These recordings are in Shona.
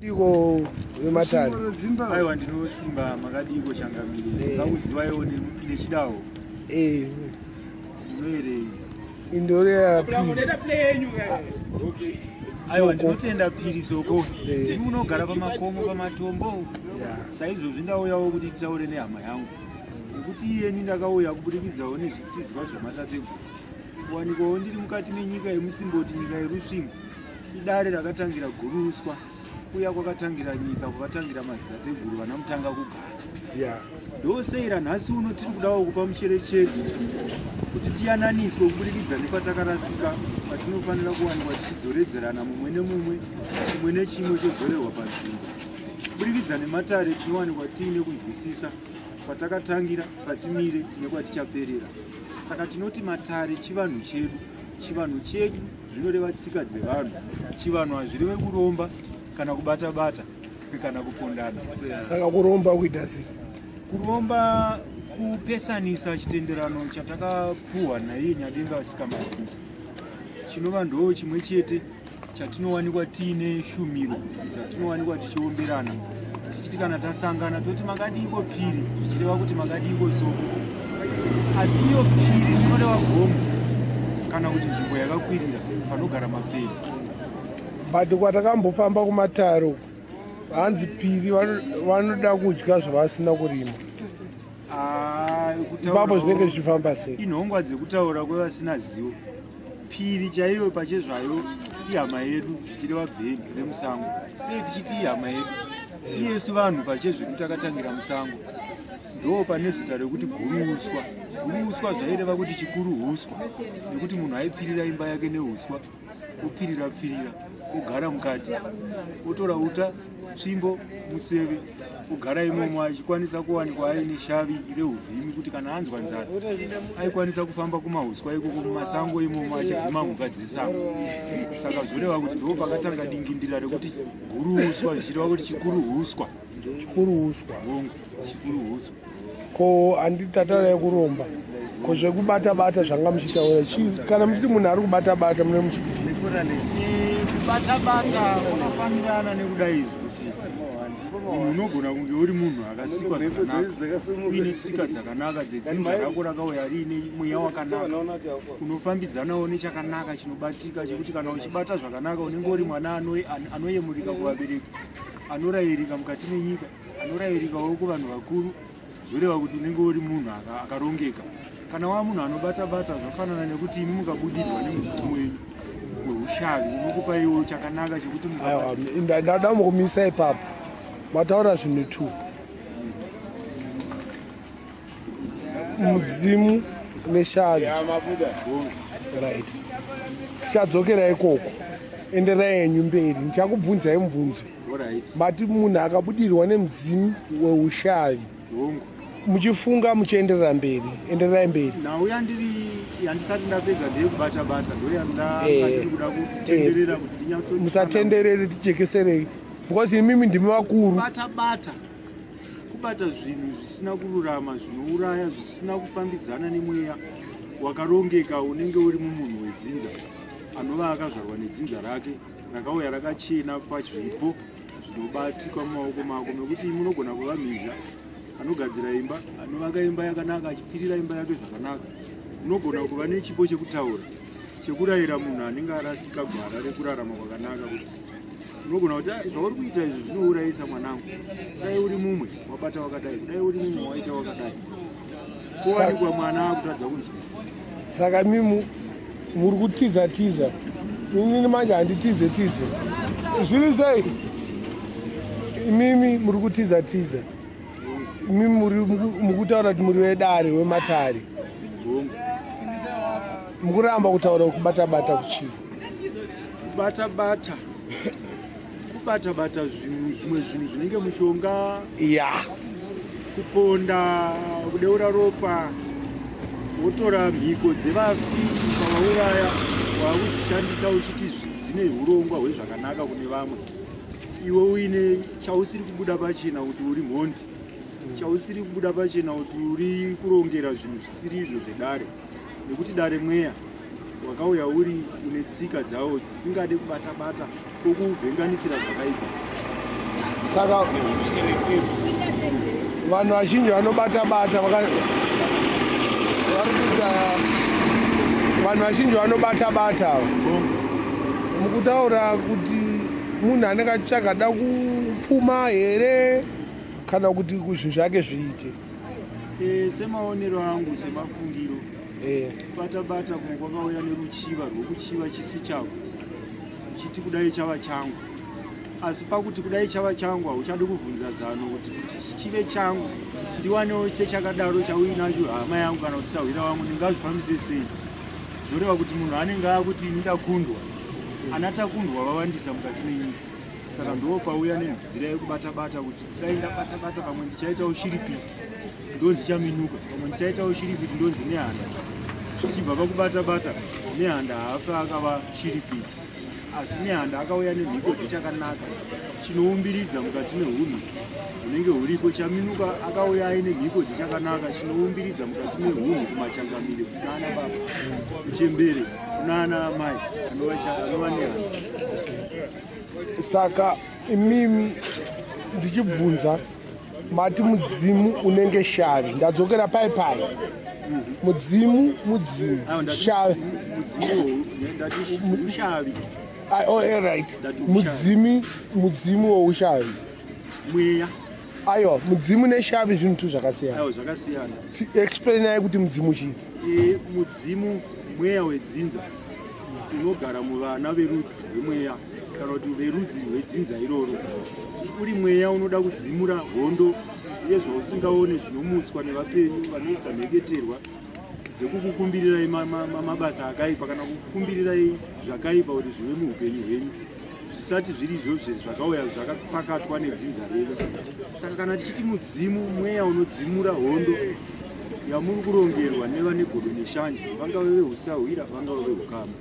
Iko wematari. Aiwa ndinosimba makadiko changamire. Ngauzivayo nechidawo. Ndinoerei. Indore ya aiwa ndinotenda phiri soko. Unogara pamakomo pamatombo. Saizvozvi ndauyawo kuti titaure nehama yangu. Nekuti iyeni ndakauya kubudikidzawo nezvitsidzwa zvematateguru. Kuwanikwawo ndiri mukati menyika yemusimboti, nyika yerusvingo. Idare rakatangira guruswa. Kuya kwakatangira nyika, kwakatangira madzitateguru vanamutanga kugara. Ndoseira nhasi uno tiri kudawo kupa mucherechedzo kuti tiyananiswe kubudikidza nepatakarasika, patinofanira kuwanikwa tichidzoredzerana mumwe nemumwe, chimwe nechimwe chodzorerwa panzvimbo. Kubudikidza nematare tinowanikwa tiine kunzwisisa patakatangira, patimire nekwatichaperera. Saka tinoti matare chivanhu chedu. Chivanhu chedu zvinoreva tsika dzevanhu. Chivanhu hazvireve kuromba kana kubata-bata kana kupondana. Saka kuromba kuita sei? Kuromba kupesanisa chitenderano chatakapuhwa naiye Nyadenga Vasikambadzidzi. Chinova ndo chimwe chete chatinowanikwa tiine shumiro dzatinowanikwa tichiomberana. Tichiti kana tasangana toti makadiko phiri, zvichireva kuti makadiko soko. Asi iyo phiri inoreva gomo kana kuti nzvimbo yakakwirira panogara maferi. But kwatakambofamba kumataro hanzi phiri vanoda kudya zvavasina kurima. Ipapo zvinenge zvichifamba sei? Inhongwa dzekutaura kwevasina zivo. Phiri chaiyo pachezvayo ihama yedu, zvichireva bheni remusango. Sei tichiti ihama yedu? Iyesu vanhu pachezvedu takatangira musango. Ndo pane zita rekuti guruuswa. Guruuswa zvaireva kuti chikuru huswa, nekuti munhu aipfirira imba yake nehuswa, kupfirira kugara mukati, otora uta, tsvimbo, museve, kugara imomo achikwanisa kuwanikwa aine shavi rehuvhimi kuti kana anzwa nzara aikwanisa kufamba kumahuswa ikoko mumasango imomo achivhima mhuka dzesango. Saka zvoreva kuti ndo pakatanga dingindira rekuti guruuswa zvichireva kuti chikuru huswa. Chikuru huswa. Chikuru huswa. Ko handitatarai kuromba. Ko zvekubata-bata zvanga muchitaura kana muchiti munhu ari kubata-bata mune muchiti kubata-bata kwakafanirana nekudai kuti munhu unogona kunge uri munhu akasikwa zvakanaka, uine tsika dzakanaka dzedzinza rako rakauya riine mweya wakanaka, unofambidzanawo nechakanaka chinobatika, chekuti kana uchibata zvakanaka unenge uri mwana anoyemurika kuvabereki, anorayirika mukati menyika, anorayirikawo kuvanhu vakuru. Zvoreva kuti unenge uri munhu akarongeka. Kana wa munhu anobata-bata zvafanana nekuti imi mukabudirwa nemudzimu wenyu weushavi unokupa iwo chakanaka chekuti ndada mukumisa ipapo mataura zvinhu 2. Mudzimu neshavi. Right. Tichadzokera ikoko. Enderai henyu mberi. Ndichakubvunzai mubvunzo. But munhu akabudirwa nemudzimu weushavi. Muchifunga muchienderera mberi, enderai mberi. Nauya ndiri yandisati ndapedza ndeyekubata-bata, ndoyandiri kuda kutenderera kuti ndinyatso. Musatenderere tijekeserei. Because imimi ndimi vakuru. Bata-bata. Kubata zvinhu zvisina kururama, zvinouraya, zvisina kufambidzana nemweya wakarongeka unenge uri mumunhu wedzinza. Anova akazvarwa nedzinza rake, rakauya rakachena pazvipo zvinobatikwa mumaoko mako, nekuti munogona kuva mhizha. Anogadzira imba, anovaka imba yakanaka, achipfirira imba yake zvakanaka. Unogona kuva nechipo chekutaura, chekurayira munhu anenge arasika gwara rekurarama kwakanaka kuti unogona kuti zvauri kuita izvi zvinourayisa mwanangu. Dai uri mumwe wabata wakadai, dai uri mumwe waita wakadai. Kuwanikwa mwana akutadza kunzwisisa. Saka mimi muri kutiza-tiza. Inini manje handitize-tize. Zviri sei? Imimi muri kutiza-tiza. Mimi mukutaura kuti muri wedare wematare. Mukuramba kutaura kubata-bata kuchii? Kubata-bata. Kubata-bata zvimwe zvinhu zvinenge mushonga. Kuponda, kudeura ropa. Wotora mhiko dzevafi pavauraya wakuzvishandisa uchiti dzine urongwa hwezvakanaka kune vamwe. Iwe uine chausiri kubuda pachena kuti uri mhondi. Chausiri kubuda pachena kuti uri kurongera zvinhu zvisiri izvo zvedare. Nekuti dare mweya wakauya uri une tsika dzawo dzisingade kubata-bata kokuvhenganisira zvakaipa. saka vanhu vazhinji vanobata-bata vanhu vazhinji vanobata-bata mukutaura kuti munhu anenge chakada kupfuma here kana kuti zvinhu zvake zviite. Semaonero angu semafungiro bata-bata kumwe kwakauya neruchiva rwokuchiva chisi chako chiti kudai chava changu, asi pakuti kudai chava changu hauchadi kubvunza zano kuti chive changu ndiwanewo sechakadaro chauinacho hama yangu kana kuti sahwira wangu ndingazvifambise sei. Zvoreva kuti munhu anenge akuti ndakundwa anatakundwa vawandisa mukati menyika. Saka ndo pauya nenzirai yekubata-bata kuti kudai ndabata-bata pamwe ndichaita ushiripiti ndonzi chaminuka, pamwe ndichaita ushiripiti ndonzi nehanda. Zvichibva pakubata-bata nehanda haafa akava shiripiti, asi nehanda akauya nemhiko dzechakanaka chinoumbiridza mukati mehunhu hunenge huripo. Chaminuka akauya aine mhiko dzechakanaka chinoumbiridza mukati mehunhu kumachangamire kunaana baba kuchembere kunaana mai anova nehanda. Saka imimi ndichibvunza mati mudzimu unenge shavi, ndadzokera pai mudzimu shavi mudzimu woushavi mweya. Aiwa, mudzimu neshavi zvinhu tu zvakasiyana. Zvakasiyana. Explainai kuti mudzimu chii? Mudzimu mweya wedzinza unogara muvana verudzi rwemweya kana kuti verudzi rwedzinza iroro. Uri mweya unoda kudzimura hondo yezvausingaone zvinomutswa nevapenyu vanoisa mheketerwa dzekukukumbirirai mabasa akaipa kana kukumbirirai zvakaipa kuti zvive muupenyu hwenyu zvisati zviri izvozvo zvakauya zvakapakatwa nedzinza redu. Saka kana tichiti mudzimu mweya unodzimura hondo yamuri kurongerwa nevane godo neshanje, vangave vehusahwira vangave vehukama,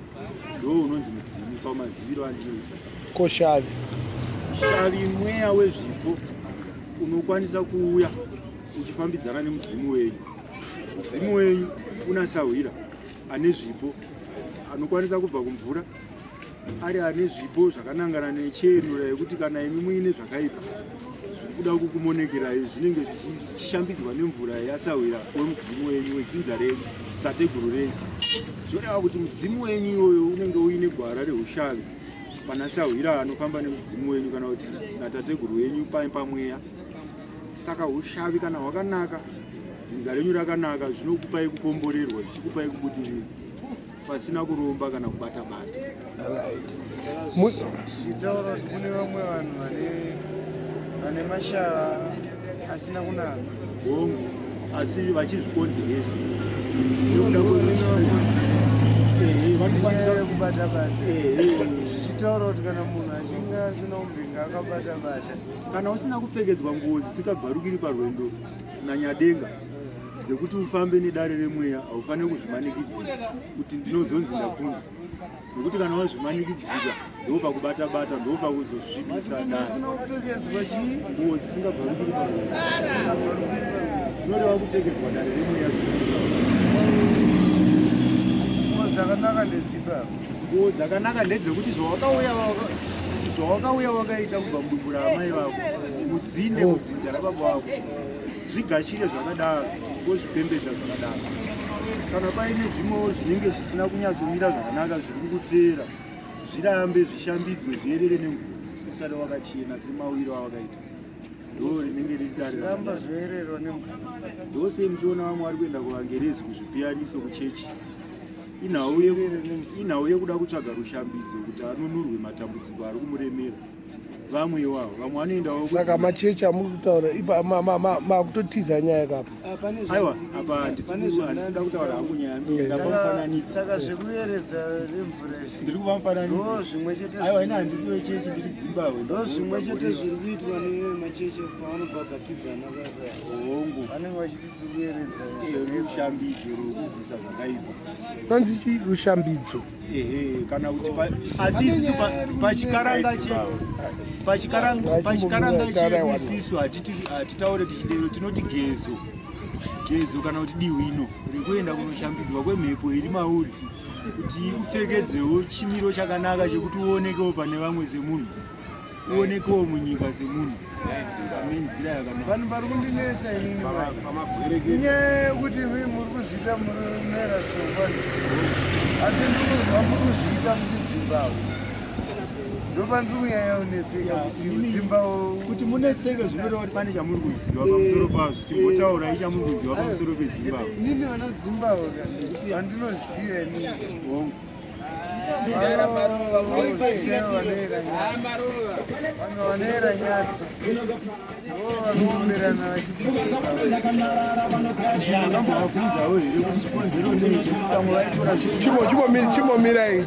ndo unonzi mudzimu pamaziviro andiri. Ko shavi? Shavi mweya wezvipo unokwanisa kuuya uchifambidzana nemudzimu wenyu. Mudzimu wenyu unasahwira ane zvipo, anokwanisa kubva kumvura ari ane zvipo zvakanangana nechenura yekuti kana imi muine zvakaipa kuda kukumonekerai zvinenge zvichishambidzwa nemvura yasahwira wemudzimu wenyu wedzinza renyu zitateguru renyu. Zvoreva kuti mudzimu wenyu iyoyo unenge uine gwara reushavi panasahwira anofamba nemudzimu wenyu kana kuti natateguru wenyu pamweya. Saka ushavi kana hwakanaka, dzinza renyu rakanaka, zvinokupai kukomborerwa, zvichikupai kubudirira pasina kuromba kana kubata-bata. Zvitaura kune vamwe vanhu vane mashava asina kunaka hongu asi vachizvikonzeresa vanokwanisa kubata-bata. Zvichitaura kuti kana munhu achinge asina umbinga akabata-bata, kana usina kupfekedzwa nguo dzisikabvarukiri parwendo nanyadenga dzekuti ufambe nedare remweya, haufaniri kuzvimanikidzika kuti ndinozonzi ndakunda, nekuti kana wazvimanikidzika ndopakubata-bata, ndopakuzosvibisa dare. Nguo dzisingabvarukiri parwendo zvinoreva kupfekedzwa dare remweya. dzakanaka ndedzipa. Nguo dzakanaka ndedzekuti zvawakauya wakaita kubva mudumbura amai vako mudzinde mudzinza rababa vako zvigashire zvakadaro wozvipembedza zvakadaro. Kana paine zvimwewo zvinenge zvisina kunyatsomira zvakanaka zviri kukutera, zvirambe zvishambidzwe zvierere nemvura usati wakachena semawiro awakaita, ndo rinenge riri dare ramba zvoererwa nemvura. ndose muchiona vamwe vari kuenda kuvangerezi kuzvipiyaniso kuchechi inhau yekuda kutsvaga rushambidzo kuti anunurwe matambudziko ari kumuremera. Vamwe ivavo vamwe vanoendawo. Saka machechi amuri kutaura makutotiza nyaya kapo. Aiwa, apa handisida kutaura hangu nyaya ndapamufananidzo. Saka zvekuyeredza nemvura izvi ndiri kupa mufananidzo. ndo zvimwe chete. Aiwa, ina handisi wechechi, ndiri Zimbabwe. Ndo zvimwe chete zviri kuitwa nemachechi pavanobhabhatidzana kaka. Hongu. Vanenge vachiti kuyeredza rushambidzo rwokubvisa zvakaipa. Nonzi chi rushambidzo? Kana kuti asi isusu pachikaranga chedu isisu hatitaure tichidero, tinoti gezo kana kuti dihwino rekuenda kunoshambidzwa kwemhepo iri mauri kuti ikupfekedzewo chimiro chakanaka chekuti uonekewo pane vamwe semunhu. uonekewo munyika semunhu ane nzira yakanaka. Vanhu vari kundinetsa inini inyaya yekuti muri kuzviita murimera sofani asi ndikuzwa muri kuzviita muchidzimbawo ndopandiri kunyanya kunetseka kuti dzimbawo kuti munetseke zvinoreva kuti pane chamuri kuziva pamusoro pazvo timbotaurai chamuri kuziva pamusoro pedzimbawo. nini vana dzimbawo vandinoziva inini vanoera nyatsi vanoomberana vachibvunzawo here kuti chikonzero nei chekutamwe vaitora chimbomirai